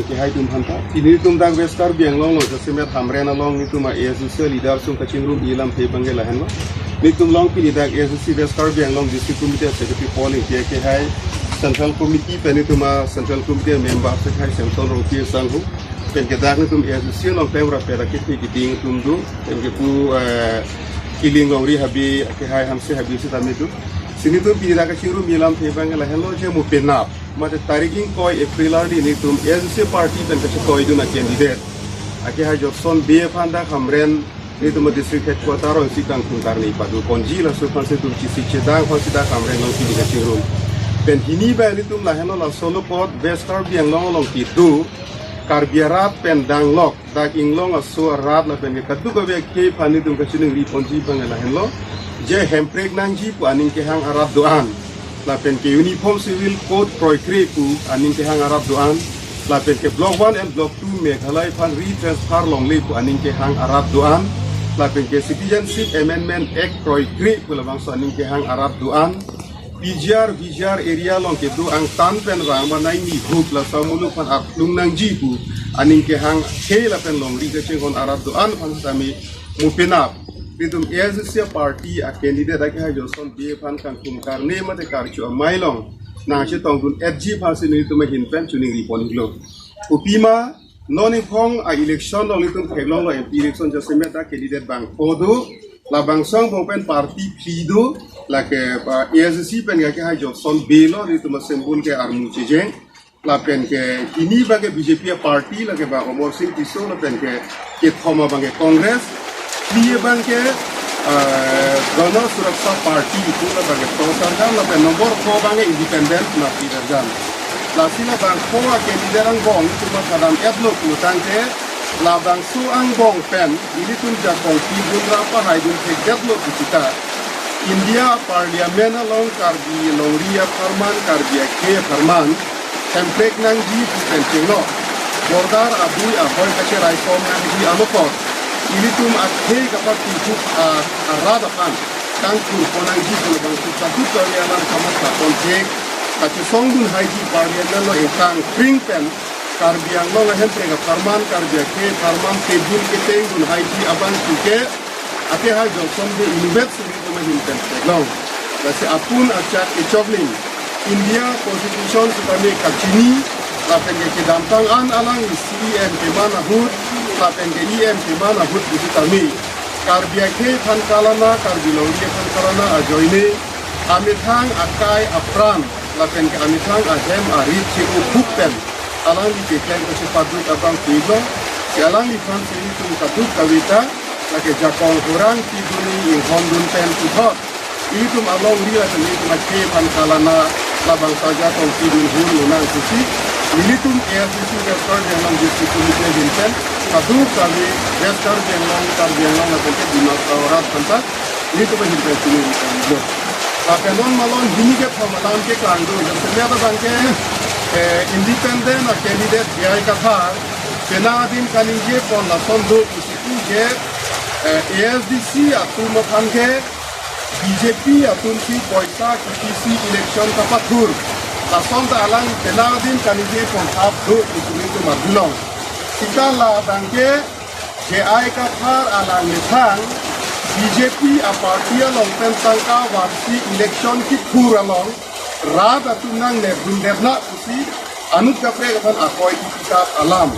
ke hai tum hanta ini tum dak weskar biang long lo jase met hamren along ni tum ASC leader sum kaching room ilam pe bange lahan lo ni tum long pi dak ASC weskar biang long district committee secretary polling ke hai central committee pe ni tum central committee member se hai central roti sanghu pen ke dak ni tum ASC long pemra pe dak ki ding tum du pen ke pu kiling long ri habi ke hai hamse habi se tame tu sini tum pi dak kaching room ilam pe bange lahan lo je mu penap mate tariking koi April ardi ni tum ASC party pen kache koi du na candidate ake ha Johnson BF handa kamren ni tum district headquarter on sikang tungkar ni padu konji la su pan se tum chi si chedang kon sida kamren long ki diga chirum pen hini ba ni tum la helo la solo pot vestar biang long ti du karbiarat pen dang lok dak inglong asu rat la pen katu ba be ke pani tum kache ning ri konji bang la helo je hempreg nang ji pu aning ke hang arab doan la pen ke uniform civil code proikre ku aning ke hang arab doan la pen ke block 1 and block 2 meghalai pan retransfer long le ku aning ke hang arab doan la pen ke citizenship amendment act proikre ku la bangsa aning ke hang arab doan VGR area long ke du ang tan pen rang manai ni huk la samulu pan aklung nang ji ku aning ke hang ke la pen long ri ke chengon arab doan pan sami mupenap Pidum ASC party a candidate ake ha Johnson BF han kan kum karne mate karchu mailong na che tong dun FG phasin ni tum hin pen chuning ri pon glo upima non phong a election lo litum khelong lo MP election jase meta candidate bang podo la bang song open party phido la ke ASC pen ake ha Johnson belo litum sembul ke armu chejeng la pen ke ini bage BJP party la ke ba Omar Singh Kiso la pen ke thoma bage Congress Liye ban ke Gana Suraksha Party itu la bagi prosarkan la pen nomor 4 bange independent na pidarjan. La sila bang ko a candidate ang bong itu ma kadam edlo kutang ke la bang su ang bong pen ini tun jakong tibun rapa haidun ke edlo kita. India Parliament along karbi Lauria Farman karbi ke Farman template nang ji pen cenglo. Bordar abui ahoy kache raikom nang ji alokot. Ini tum akhe kapat tujuk arada kan tangkur konang ji ko bang satu kalianan sama sa kontek kacu songdun haji parliament lo etang spring pen karbiang lo lahen prega farman karbia ke farman tebul ke tengun haji abang suke ate ha Johnson de inubet sini ko mahin pen lo basi apun acak echoglin India constitution sutame kachini la penge ke dampang an alang CM ke mana hut la penge IM ke mana hut busitami karbia ke than kalana karbilong ke than kalana ajoine amithang akai apran la penge amithang ahem arit che upukten alang di ke ke padu abang tigo alang di fan sini tu kaduk kawita la ke jakong kurang tiduni in hondun pen tuthot itu along dia sendiri macam than kalana labang saja tong tidun hulu nang susi Militum ASC Western Bengal District Committee Vincent Kadu kami Western Bengal na tempat di Masawarat tempat ini tu bagi kita sini itu. Tapi non malon ini ke pemalan ke kandu dan ternyata bangke independent candidate dia kata Senadin kanije pon la sondo usiku ke ASDC atau makan ke BJP atau si poisa kisi election kapatur Lason ta alang Senadin kanije pon hap do itu madulong. Kita la bangke JI kathar alang nithang BJP a party along tentangka warsi election ki thur along rad atunang ne bundebna usi anut kapre gaban akoi kitab alam.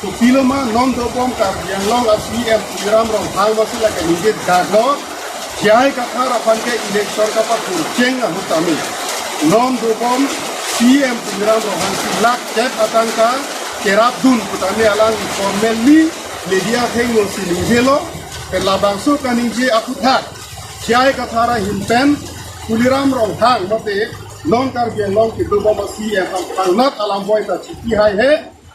To piloma non dobom karbiang long asm Puram rong hang wasi la kanije daglo JI kathar apanke election kapatur cheng anutami. Non dobom CM Puram Rohan Silak Jet Atangka Kerabdun Putane Alang formally media thing on Silingelo Pelabang so kanije akuthak Jai Kathara Himpen Puliram Rohan Mate non karbian long kitu bama CM Pangnat Alam Boy ta chiki hai he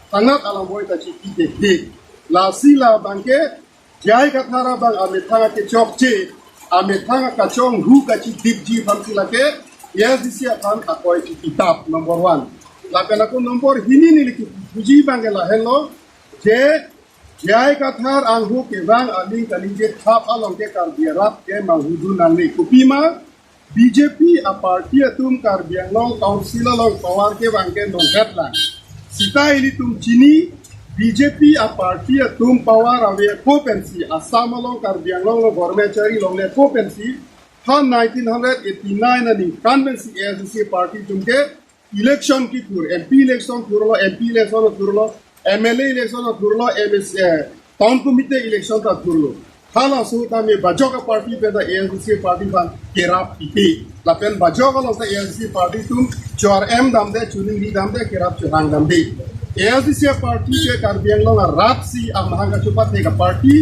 Pangnat Alam Boy ta chiki de La sila bangke Jai Kathara bang amethanga ke chokche amethanga kachong hu kachi dipji famsilake Yes, this year kan akoi kitab number 1. Lapen aku nomor ini nih liki puji bangela hello. Jai kathar anghu ke bang aling kalinje thap along ke karbiarat ke manghudu nangni kupima BJP a party atum karbiang long council long power ke bang ke nongkat lang. Sita ini tum Chini BJP a party a tum power ave co-pensi Assam long Karbiang long Gormechari long le co-pensi han 1989 ani convensi ASC party tumke election ki tur MP election turlo MP election turlo MLA election turlo MS town committee election ta turlo hala so ta me bajoka party pe da ASC party ban kerap ite la pen bajoka long ta ASC party tum chor m dam de chuning ri dam de kerap churang dam de ASC party ke Karbiang long rat si ang mahanga chupat ne ka party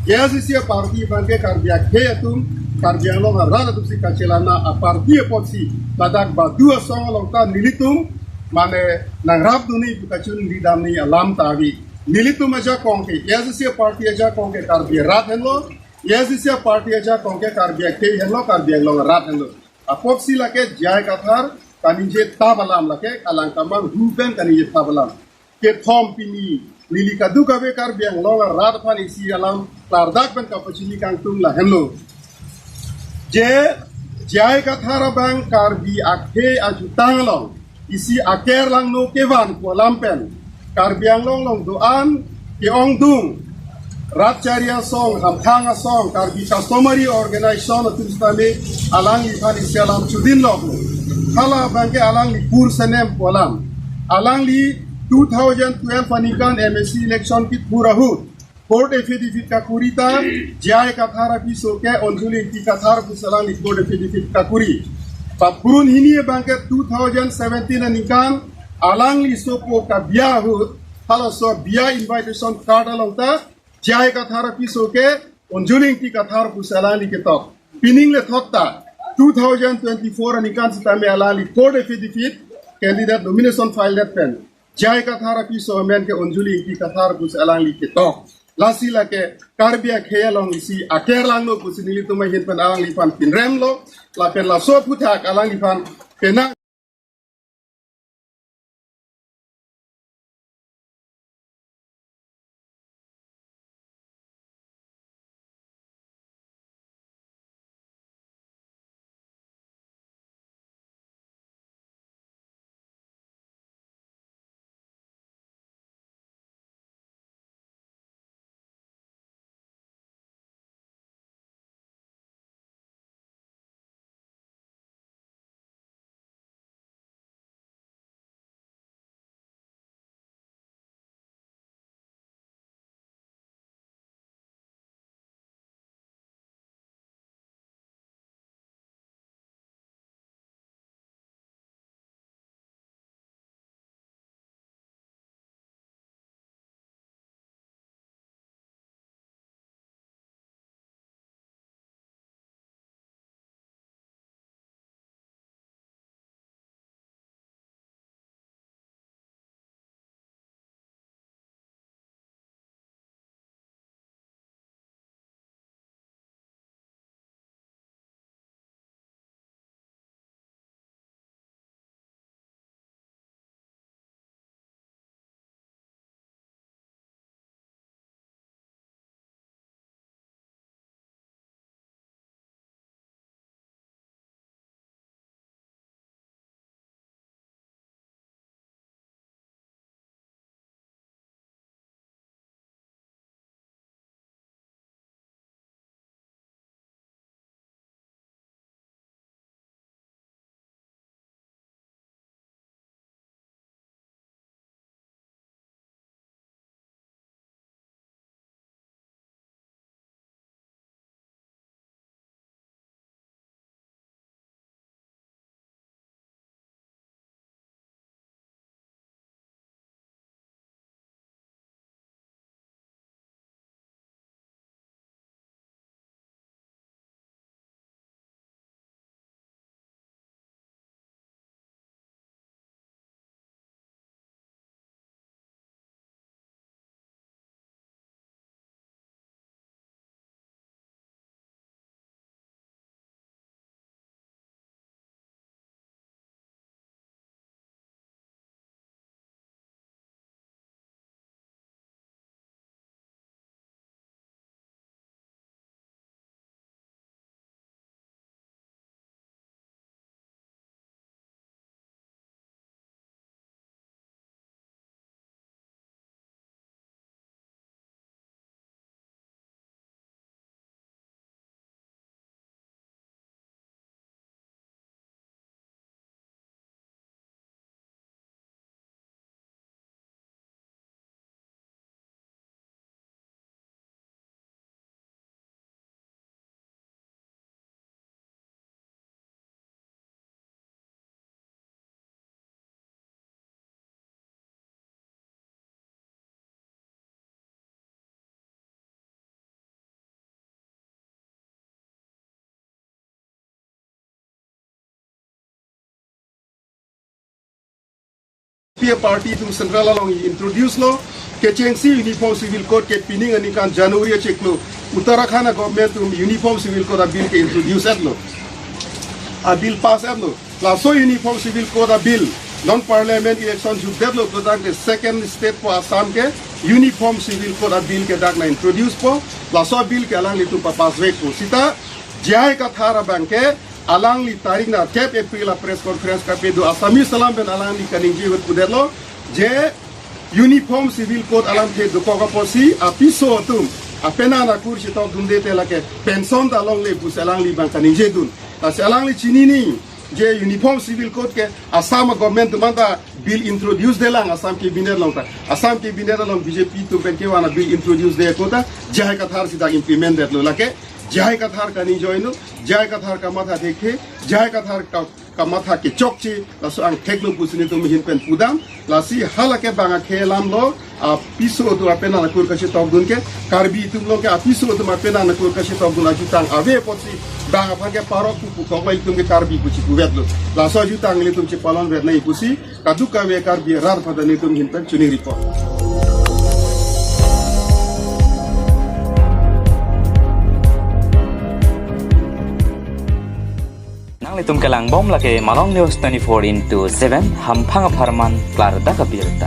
ASC party ban ke Karbiang ke tum Karbiang long rat tu si kachelana a party potsi badak badua song long ta nilitum mane nang rap duni kachun lidam ni alam tawi nilitum aja kongke ASC party aja kongke Karbiang rat henlo ASC party aja kongke Karbiang ke henlo Karbiang long rat henlo apopsi lake jai kathar kanije tabalam lake alangkamang huben kanije tabalam ke thom pini lili kadu kabe Karbiang long rat phan isi alam lardak ben kapachili kang tum la henlo je jai kathara bang Karbi akhe ajutang long isi aker lang no kevan ko lampen Karbiang long doan ke ong dung ratcharia song hamthanga song Karbi customary organization tustame alang ifan isialam chudin log khala bang ke alang li pur senem polam alang li 2012 panikan MSC election ki pura hut court affidavit ka kurita jai kathara piso ke onjuli ti kathar pusalang li court affidavit ka kuri papurun hini banke 2017 anikan alang li sopo ka bia hut hala so bia invitation card alongta jai kathara piso ke onjuli ti kathar pusalang li ketok pining le thokta 2024 anikan sitame alang li court affidavit candidate nomination file that pen jai kathara piso men ke onjuli ti kathar pusalang li ketok lasi lake Karbiang kaya long isi aker lang no kusinili tumay hinpan alang lipan pinrem lo lapen la so putak alang lipan pena Pia party tum central along introduce lo ke chengsi uniform civil code ke pining ani kan January check lo Uttarakhand government tum uniform civil code a bill ke introduce at lo a bill pass at lo la so uniform civil code a bill non parliament election ju develop to the second state for Assam ke uniform civil code a bill ke dak na introduce po la so bill ke alang li tum pa pass wek po sita jai ka thara bangke alang li tarik na cap April a press conference ka pedo Assamese salam ben alang li kaning ji hut puderlo je uniform civil code alam ke do ko posi apiso tum apena na kursi to dunde te la ke pension da long le bus alang li bang kaning je dun alang li chini ni je uniform civil code ke Assam government manda bill introduce de lang Assam ke biner long ta Assam ke biner long BJP to ben ke wana bill introduce de ko ta jai ka thar sida implement de lo la ke jai ka thar ka ni joino jai ka thar ka matha dekhe jai ka thar ka matha ke chokchi la so ang tekno pusini to mihin pen pudam la si halake banga khelam lo a piso to apena na kur ka shi tok dun ke karbi tum lo ke a piso to apena na kur ka shi tok dun a jutang ave potsi banga phage parok ku ko mai tum ke karbi ku chi kuvet lo la so jutang le tum chi palon vet nai pusi kaduka ve karbi rar phada ni tum hin pen chuni report Tum kelang bom lake Malong News 24/7 ham phanga pharman klar da kabirta